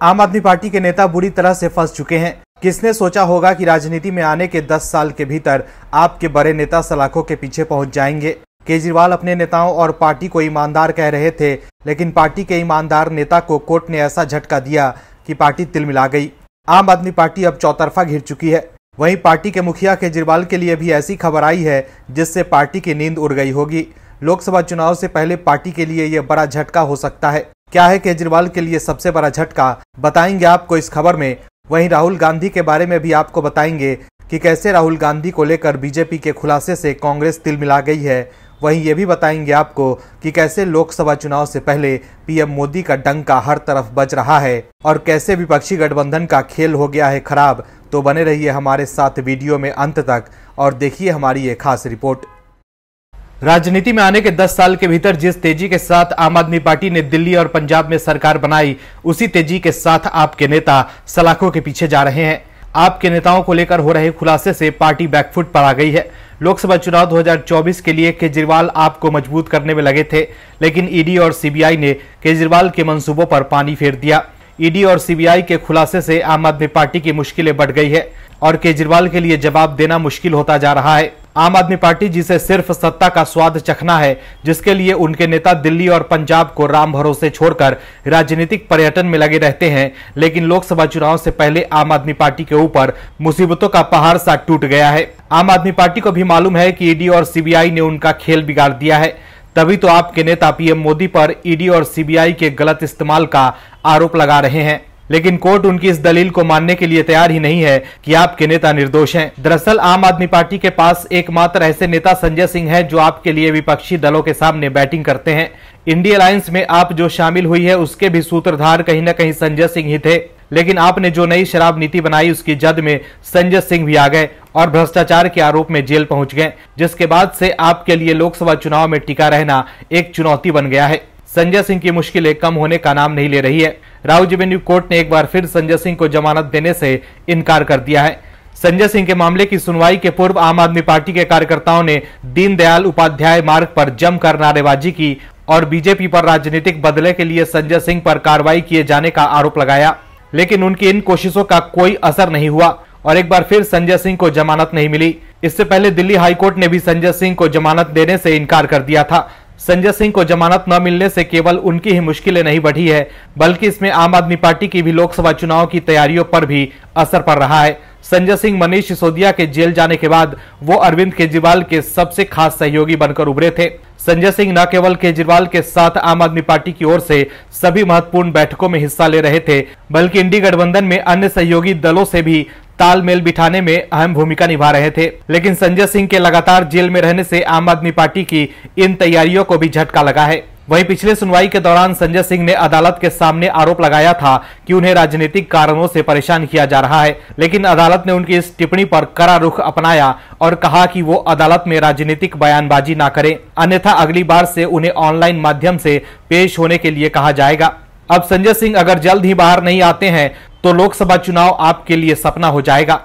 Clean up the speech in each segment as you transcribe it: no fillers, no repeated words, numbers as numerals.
आम आदमी पार्टी के नेता बुरी तरह से फंस चुके हैं। किसने सोचा होगा कि राजनीति में आने के 10 साल के भीतर आपके बड़े नेता सलाखों के पीछे पहुंच जाएंगे। केजरीवाल अपने नेताओं और पार्टी को ईमानदार कह रहे थे, लेकिन पार्टी के ईमानदार नेता को कोर्ट ने ऐसा झटका दिया कि पार्टी तिलमिला गई। आम आदमी पार्टी अब चौतरफा घिर चुकी है। वहीं पार्टी के मुखिया केजरीवाल के लिए भी ऐसी खबर आई है जिससे पार्टी की नींद उड़ गई होगी। लोकसभा चुनाव से पहले पार्टी के लिए यह बड़ा झटका हो सकता है। क्या है केजरीवाल के लिए सबसे बड़ा झटका, बताएंगे आपको इस खबर में। वहीं राहुल गांधी के बारे में भी आपको बताएंगे कि कैसे राहुल गांधी को लेकर बीजेपी के खुलासे से कांग्रेस तिलमिला गई है। वहीं ये भी बताएंगे आपको कि कैसे लोकसभा चुनाव से पहले पीएम मोदी का डंका हर तरफ बज रहा है और कैसे विपक्षी गठबंधन का खेल हो गया है खराब। तो बने रहिए हमारे साथ वीडियो में अंत तक और देखिए हमारी ये खास रिपोर्ट। राजनीति में आने के 10 साल के भीतर जिस तेजी के साथ आम आदमी पार्टी ने दिल्ली और पंजाब में सरकार बनाई, उसी तेजी के साथ आपके नेता सलाखों के पीछे जा रहे हैं। आपके नेताओं को लेकर हो रहे खुलासे से पार्टी बैकफुट पर आ गई है। लोकसभा चुनाव 2024 के लिए केजरीवाल आपको मजबूत करने में लगे थे, लेकिन ईडी और सीबीआई ने केजरीवाल के मंसूबों पर पानी फेर दिया। ईडी और सीबीआई के खुलासे से आम आदमी पार्टी की मुश्किलें बढ़ गई है और केजरीवाल के लिए जवाब देना मुश्किल होता जा रहा है। आम आदमी पार्टी जिसे सिर्फ सत्ता का स्वाद चखना है, जिसके लिए उनके नेता दिल्ली और पंजाब को राम भरोसे छोड़कर राजनीतिक पर्यटन में लगे रहते हैं, लेकिन लोकसभा चुनाव से पहले आम आदमी पार्टी के ऊपर मुसीबतों का पहाड़ सा टूट गया है। आम आदमी पार्टी को भी मालूम है कि ईडी और सीबीआई ने उनका खेल बिगाड़ दिया है, तभी तो आपके नेता पीएम मोदी पर ईडी और सीबीआई के गलत इस्तेमाल का आरोप लगा रहे हैं। लेकिन कोर्ट उनकी इस दलील को मानने के लिए तैयार ही नहीं है कि आपके नेता निर्दोष हैं। दरअसल आम आदमी पार्टी के पास एकमात्र ऐसे नेता संजय सिंह हैं जो आपके लिए विपक्षी दलों के सामने बैटिंग करते हैं। इंडिया अलायंस में आप जो शामिल हुई है उसके भी सूत्रधार कहीं न कहीं संजय सिंह ही थे, लेकिन आपने जो नई शराब नीति बनाई उसकी जद में संजय सिंह भी आ गए और भ्रष्टाचार के आरोप में जेल पहुंच गए, जिसके बाद से आपके लिए लोकसभा चुनाव में टिका रहना एक चुनौती बन गया है। संजय सिंह की मुश्किलें कम होने का नाम नहीं ले रही है। राउज एवेन्यू कोर्ट ने एक बार फिर संजय सिंह को जमानत देने से इनकार कर दिया है। संजय सिंह के मामले की सुनवाई के पूर्व आम आदमी पार्टी के कार्यकर्ताओं ने दीनदयाल उपाध्याय मार्ग पर जमकर नारेबाजी की और बीजेपी पर राजनीतिक बदले के लिए संजय सिंह पर कार्रवाई किए जाने का आरोप लगाया, लेकिन उनकी इन कोशिशों का कोई असर नहीं हुआ और एक बार फिर संजय सिंह को जमानत नहीं मिली। इससे पहले दिल्ली हाईकोर्ट ने भी संजय सिंह को जमानत देने से इनकार कर दिया था। संजय सिंह को जमानत न मिलने से केवल उनकी ही मुश्किलें नहीं बढ़ी है, बल्कि इसमें आम आदमी पार्टी की भी लोकसभा चुनाव की तैयारियों पर भी असर पड़ रहा है। संजय सिंह मनीष सिसोदिया के जेल जाने के बाद वो अरविंद केजरीवाल के सबसे खास सहयोगी बनकर उभरे थे। संजय सिंह न केवल केजरीवाल के साथ आम आदमी पार्टी की ओर से सभी महत्वपूर्ण बैठकों में हिस्सा ले रहे थे, बल्कि इंडी गठबंधन में अन्य सहयोगी दलों से भी तालमेल बिठाने में अहम भूमिका निभा रहे थे। लेकिन संजय सिंह के लगातार जेल में रहने से आम आदमी पार्टी की इन तैयारियों को भी झटका लगा है। वहीं पिछले सुनवाई के दौरान संजय सिंह ने अदालत के सामने आरोप लगाया था कि उन्हें राजनीतिक कारणों से परेशान किया जा रहा है, लेकिन अदालत ने उनकी इस टिप्पणी पर कड़ा रुख अपनाया और कहा कि वो अदालत में राजनीतिक बयानबाजी ना करें, अन्यथा अगली बार से उन्हें ऑनलाइन माध्यम से पेश होने के लिए कहा जाएगा। अब संजय सिंह अगर जल्द ही बाहर नहीं आते हैं तो लोकसभा चुनाव आपके लिए सपना हो जाएगा।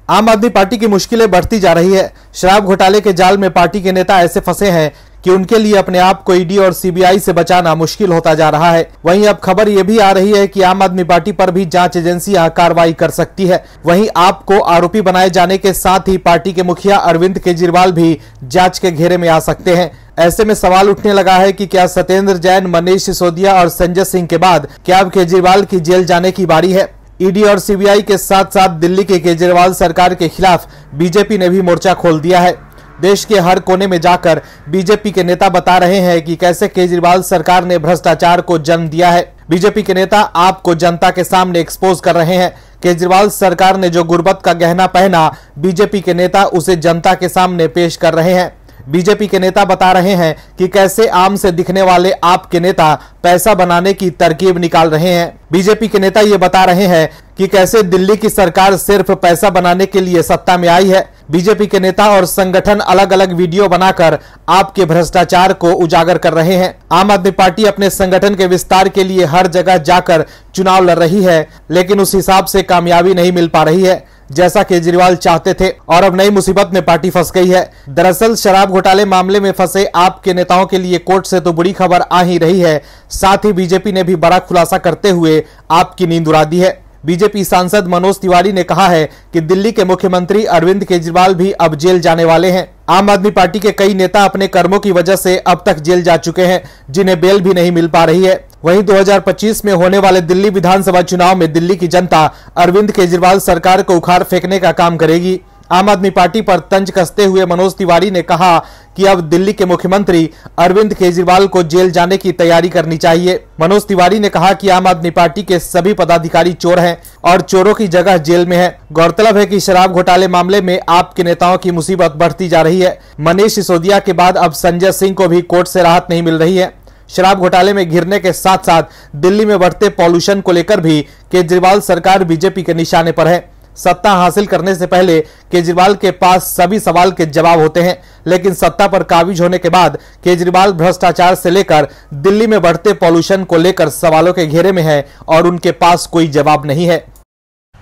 आम आदमी पार्टी की मुश्किलें बढ़ती जा रही है। शराब घोटाले के जाल में पार्टी के नेता ऐसे फंसे हैं कि उनके लिए अपने आप को ईडी और सीबीआई से बचाना मुश्किल होता जा रहा है। वहीं अब खबर यह भी आ रही है कि आम आदमी पार्टी पर भी जांच एजेंसियां कार्रवाई कर सकती है। वहीं आपको आरोपी बनाए जाने के साथ ही पार्टी के मुखिया अरविंद केजरीवाल भी जांच के घेरे में आ सकते हैं। ऐसे में सवाल उठने लगा है कि क्या सत्येंद्र जैन, मनीष सिसोदिया और संजय सिंह के बाद क्या अब केजरीवाल की जेल जाने की बारी है। ईडी और सीबीआई के साथ साथ दिल्ली के केजरीवाल सरकार के खिलाफ बीजेपी ने भी मोर्चा खोल दिया है। देश के हर कोने में जाकर बीजेपी के नेता बता रहे हैं कि कैसे केजरीवाल सरकार ने भ्रष्टाचार को जन्म दिया है। बीजेपी के नेता आपको जनता के सामने एक्सपोज कर रहे हैं। केजरीवाल सरकार ने जो गुर्बत का गहना पहना, बीजेपी के नेता उसे जनता के सामने पेश कर रहे हैं। बीजेपी के नेता बता रहे हैं कि कैसे आम से दिखने वाले आपके नेता पैसा बनाने की तरकीब निकाल रहे हैं। बीजेपी के नेता ये बता रहे हैं कि कैसे दिल्ली की सरकार सिर्फ पैसा बनाने के लिए सत्ता में आई है। बीजेपी के नेता और संगठन अलग अलग वीडियो बनाकर आपके भ्रष्टाचार को उजागर कर रहे हैं। आम आदमी पार्टी अपने संगठन के विस्तार के लिए हर जगह जाकर चुनाव लड़ रही है, लेकिन उस हिसाब से कामयाबी नहीं मिल पा रही है। जैसा केजरीवाल चाहते थे और अब नई मुसीबत में पार्टी फंस गई है। दरअसल शराब घोटाले मामले में फंसे आप के नेताओं के लिए कोर्ट से तो बुरी खबर आ ही रही है, साथ ही बीजेपी ने भी बड़ा खुलासा करते हुए आपकी नींद उड़ा दी है। बीजेपी सांसद मनोज तिवारी ने कहा है कि दिल्ली के मुख्यमंत्री अरविंद केजरीवाल भी अब जेल जाने वाले हैं। आम आदमी पार्टी के कई नेता अपने कर्मों की वजह से अब तक जेल जा चुके हैं, जिन्हें बेल भी नहीं मिल पा रही है। वहीं 2025 में होने वाले दिल्ली विधानसभा चुनाव में दिल्ली की जनता अरविंद केजरीवाल सरकार को उखाड़ फेंकने का काम करेगी। आम आदमी पार्टी पर तंज कसते हुए मनोज तिवारी ने कहा कि अब दिल्ली के मुख्यमंत्री अरविंद केजरीवाल को जेल जाने की तैयारी करनी चाहिए। मनोज तिवारी ने कहा कि आम आदमी पार्टी के सभी पदाधिकारी चोर हैं और चोरों की जगह जेल में है। गौरतलब है कि शराब घोटाले मामले में आपके नेताओं की मुसीबत बढ़ती जा रही है। मनीष सिसोदिया के बाद अब संजय सिंह को भी कोर्ट से राहत नहीं मिल रही है। शराब घोटाले में घिरने के साथ साथ दिल्ली में बढ़ते पॉल्यूशन को लेकर भी केजरीवाल सरकार बीजेपी के निशाने पर है। सत्ता हासिल करने से पहले केजरीवाल के पास सभी सवाल के जवाब होते हैं, लेकिन सत्ता पर काबिज होने के बाद केजरीवाल भ्रष्टाचार से लेकर दिल्ली में बढ़ते पॉल्यूशन को लेकर सवालों के घेरे में है और उनके पास कोई जवाब नहीं है।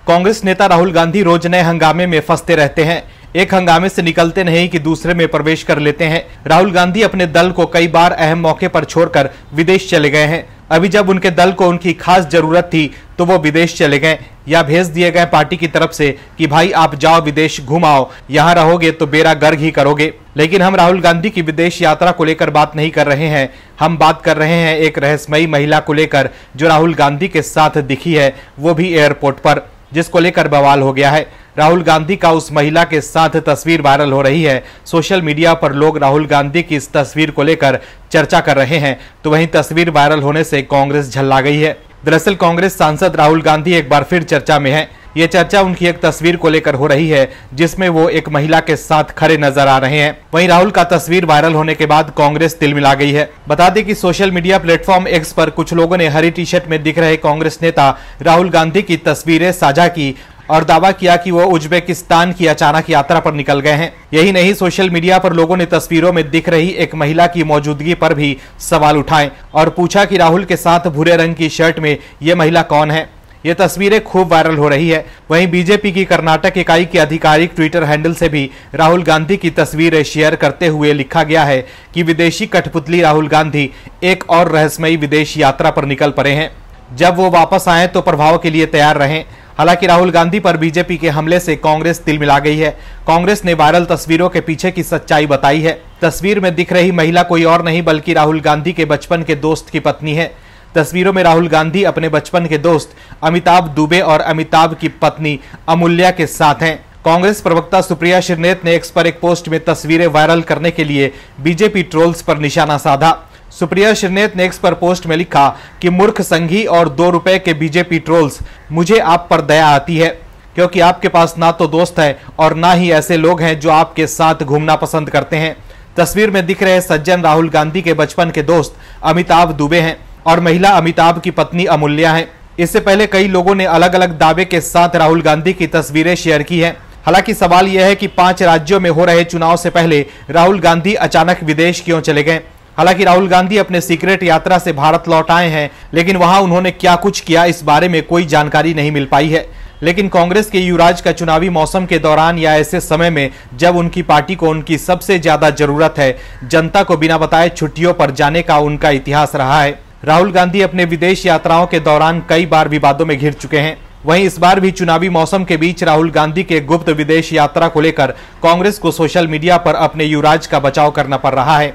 कांग्रेस नेता राहुल गांधी रोज नए हंगामे में फंसते रहते हैं। एक हंगामे से निकलते नहीं कि दूसरे में प्रवेश कर लेते हैं। राहुल गांधी अपने दल को कई बार अहम मौके पर छोड़कर विदेश चले गए हैं। अभी जब उनके दल को उनकी खास जरूरत थी तो वो विदेश चले गए या भेज दिए गए पार्टी की तरफ से कि भाई आप जाओ विदेश घुमाओ, यहाँ रहोगे तो बेड़ा गर्क ही करोगे। लेकिन हम राहुल गांधी की विदेश यात्रा को लेकर बात नहीं कर रहे हैं। हम बात कर रहे हैं एक रहस्यमयी महिला को लेकर जो राहुल गांधी के साथ दिखी है, वो भी एयरपोर्ट पर, जिसको लेकर बवाल हो गया है। राहुल गांधी का उस महिला के साथ तस्वीर वायरल हो रही है। सोशल मीडिया पर लोग राहुल गांधी की इस तस्वीर को लेकर चर्चा कर रहे हैं, तो वहीं तस्वीर वायरल होने से कांग्रेस झल्ला गई है। दरअसल कांग्रेस सांसद राहुल गांधी एक बार फिर चर्चा में है। ये चर्चा उनकी एक तस्वीर को लेकर हो रही है जिसमें वो एक महिला के साथ खड़े नजर आ रहे हैं। वहीं राहुल का तस्वीर वायरल होने के बाद कांग्रेस तिलमिला गई है। बता दें कि सोशल मीडिया प्लेटफॉर्म एक्स पर कुछ लोगों ने हरी टी शर्ट में दिख रहे कांग्रेस नेता राहुल गांधी की तस्वीरें साझा की और दावा किया कि वो उज्बेकिस्तान की अचानक यात्रा पर निकल गए हैं। यही नहीं, सोशल मीडिया पर लोगों ने तस्वीरों में दिख रही एक महिला की मौजूदगी पर भी सवाल उठाए और पूछा कि राहुल के साथ भूरे रंग की शर्ट में ये महिला कौन है। ये तस्वीरें खूब वायरल हो रही है। वहीं बीजेपी की कर्नाटक इकाई के आधिकारिक ट्विटर हैंडल से भी राहुल गांधी की तस्वीरें शेयर करते हुए लिखा गया है कि विदेशी कठपुतली राहुल गांधी एक और रहस्यमयी विदेश यात्रा पर निकल पड़े हैं। जब वो वापस आए तो प्रभाव के लिए तैयार रहें। हालांकि राहुल गांधी पर बीजेपी के हमले से कांग्रेस तिलमिला गई है। कांग्रेस ने वायरल तस्वीरों के पीछे की सच्चाई बताई है। तस्वीर में दिख रही महिला कोई और नहीं बल्कि राहुल गांधी के बचपन के दोस्त की पत्नी है। तस्वीरों में राहुल गांधी अपने बचपन के दोस्त अमिताभ दुबे और अमिताभ की पत्नी अमूल्या के साथ हैं। कांग्रेस प्रवक्ता सुप्रिया श्रीनेत ने एक्स पर एक पोस्ट में तस्वीरें वायरल करने के लिए बीजेपी ट्रोल्स पर निशाना साधा। सुप्रिया श्रीनेत ने एक्स पर पोस्ट में लिखा कि मूर्ख संघी और 2 रुपए के बीजेपी ट्रोल्स, मुझे आप पर दया आती है क्योंकि आपके पास ना तो दोस्त है और ना ही ऐसे लोग हैं जो आपके साथ घूमना पसंद करते हैं। तस्वीर में दिख रहे सज्जन राहुल गांधी के बचपन के दोस्त अमिताभ दुबे हैं और महिला अमिताभ की पत्नी अमूल्या है। इससे पहले कई लोगों ने अलग अलग दावे के साथ राहुल गांधी की तस्वीरें शेयर की हैं। हालांकि सवाल यह है कि 5 राज्यों में हो रहे चुनाव से पहले राहुल गांधी अचानक विदेश क्यों चले गए। हालांकि राहुल गांधी अपने सीक्रेट यात्रा से भारत लौट आए हैं, लेकिन वहां उन्होंने क्या कुछ किया इस बारे में कोई जानकारी नहीं मिल पाई है। लेकिन कांग्रेस के युवराज का चुनावी मौसम के दौरान या ऐसे समय में जब उनकी पार्टी को उनकी सबसे ज्यादा जरूरत है, जनता को बिना बताए छुट्टियों पर जाने का उनका इतिहास रहा है। राहुल गांधी अपने विदेश यात्राओं के दौरान कई बार विवादों में घिर चुके हैं। वहीं इस बार भी चुनावी मौसम के बीच राहुल गांधी के गुप्त विदेश यात्रा को लेकर कांग्रेस को सोशल मीडिया पर अपने युवराज का बचाव करना पड़ रहा है।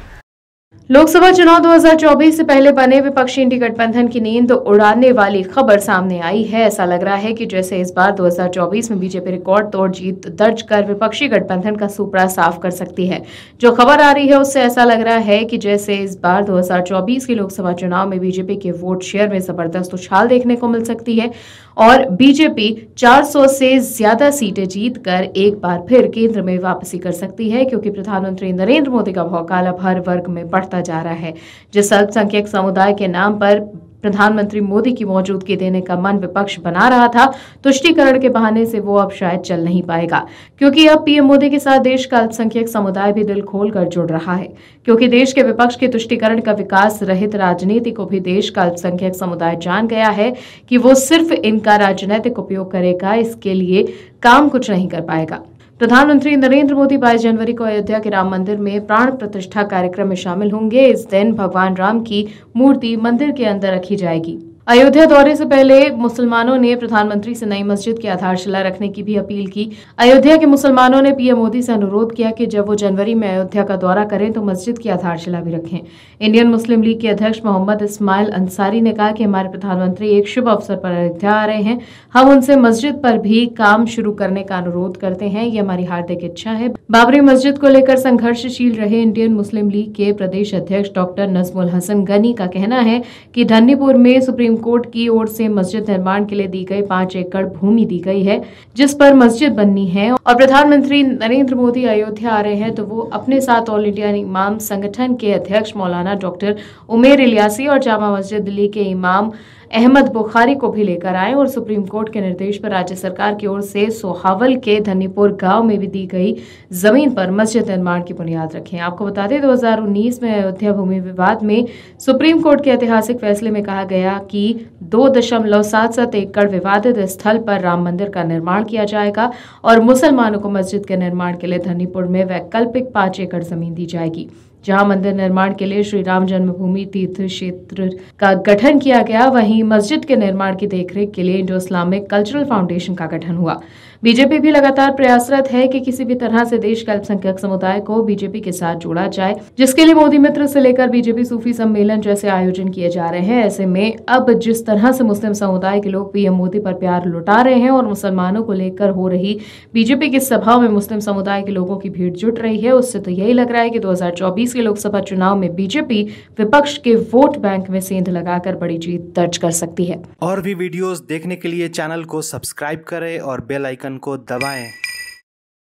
लोकसभा चुनाव 2024 से पहले बने विपक्षी इंडी गठबंधन की नींद उड़ाने वाली खबर सामने आई है। ऐसा लग रहा है कि जैसे इस बार 2024 में बीजेपी रिकॉर्ड तोड़ जीत दर्ज कर विपक्षी गठबंधन का सुपड़ा साफ कर सकती है। जो खबर आ रही है उससे ऐसा लग रहा है कि जैसे इस बार 2024 के लोकसभा चुनाव में बीजेपी के वोट शेयर में जबरदस्त उछाल देखने को मिल सकती है और बीजेपी 400 से ज्यादा सीटें जीतकर एक बार फिर केंद्र में वापसी कर सकती है, क्योंकि प्रधानमंत्री नरेंद्र मोदी का भौकाल अब हर वर्ग में बढ़ता जा रहा है। जिस अल्पसंख्यक समुदाय के नाम पर प्रधानमंत्री मोदी की मौजूदगी देने का मन विपक्ष बना रहा था, तुष्टीकरण के बहाने से वो अब शायद चल नहीं पाएगा, क्योंकि अब पीएम मोदी के साथ देश का अल्पसंख्यक समुदाय भी दिल खोलकर जुड़ रहा है। क्योंकि देश के विपक्ष के तुष्टीकरण का विकास रहित राजनीति को भी देश का अल्पसंख्यक समुदाय जान गया है कि वो सिर्फ इनका राजनीतिक उपयोग करेगा, इसके लिए काम कुछ नहीं कर पाएगा। प्रधानमंत्री नरेंद्र मोदी 22 जनवरी को अयोध्या के राम मंदिर में प्राण प्रतिष्ठा कार्यक्रम में शामिल होंगे। इस दिन भगवान राम की मूर्ति मंदिर के अंदर रखी जाएगी। अयोध्या दौरे से पहले मुसलमानों ने प्रधानमंत्री से नई मस्जिद की आधारशिला रखने की भी अपील की। अयोध्या के मुसलमानों ने पीएम मोदी से अनुरोध किया कि जब वो जनवरी में अयोध्या का दौरा करें तो मस्जिद की आधारशिला भी रखें। इंडियन मुस्लिम लीग के अध्यक्ष मोहम्मद इस्माइल अंसारी ने कहा कि हमारे प्रधानमंत्री एक शुभ अवसर पर अयोध्या आ रहे हैं, हम उनसे मस्जिद पर भी काम शुरू करने का अनुरोध करते हैं, ये हमारी हार्दिक इच्छा है। बाबरी मस्जिद को लेकर संघर्षशील रहे इंडियन मुस्लिम लीग के प्रदेश अध्यक्ष डॉक्टर नजमुल हसन गनी का कहना है कि धन्नीपुर में सुप्रीम कोर्ट की ओर से मस्जिद निर्माण के लिए दी गई 5 एकड़ भूमि दी गई है, जिस पर मस्जिद बननी है, और प्रधानमंत्री नरेंद्र मोदी अयोध्या आ रहे हैं तो वो अपने साथ ऑल इंडिया इमाम संगठन के अध्यक्ष मौलाना डॉक्टर उमेर इलियासी और जामा मस्जिद दिल्ली के इमाम अहमद बुखारी को भी लेकर आए और सुप्रीम कोर्ट के निर्देश पर राज्य सरकार की ओर से सोहावल के धन्नीपुर गांव में भी दी गई जमीन पर मस्जिद निर्माण की बुनियाद रखें। आपको बता दें 2019 में अयोध्या भूमि विवाद में सुप्रीम कोर्ट के ऐतिहासिक फैसले में कहा गया कि 2.77 एकड़ विवादित स्थल पर राम मंदिर का निर्माण किया जाएगा और मुसलमानों को मस्जिद के निर्माण के लिए धन्नीपुर में वैकल्पिक 5 एकड़ जमीन दी जाएगी। जहां मंदिर निर्माण के लिए श्री राम जन्मभूमि तीर्थ क्षेत्र का गठन किया गया, वहीं मस्जिद के निर्माण की देखरेख के लिए इंडो इस्लामिक कल्चरल फाउंडेशन का गठन हुआ। बीजेपी भी लगातार प्रयासरत है कि किसी भी तरह से देश के अल्पसंख्यक समुदाय को बीजेपी के साथ जोड़ा जाए, जिसके लिए मोदी मित्र से लेकर बीजेपी सूफी सम्मेलन जैसे आयोजन किए जा रहे हैं। ऐसे में अब जिस तरह से मुस्लिम समुदाय के लोग पीएम मोदी पर प्यार लुटा रहे हैं और मुसलमानों को लेकर हो रही बीजेपी की सभाओं में मुस्लिम समुदाय के लोगों की भीड़ जुट रही है, उससे तो यही लग रहा है कि 2024 के लोकसभा चुनाव में बीजेपी विपक्ष के वोट बैंक में सेंध लगाकर बड़ी जीत दर्ज कर सकती है। और भी वीडियोस देखने के लिए चैनल को सब्सक्राइब करें और बेल आइकन को दबाएं।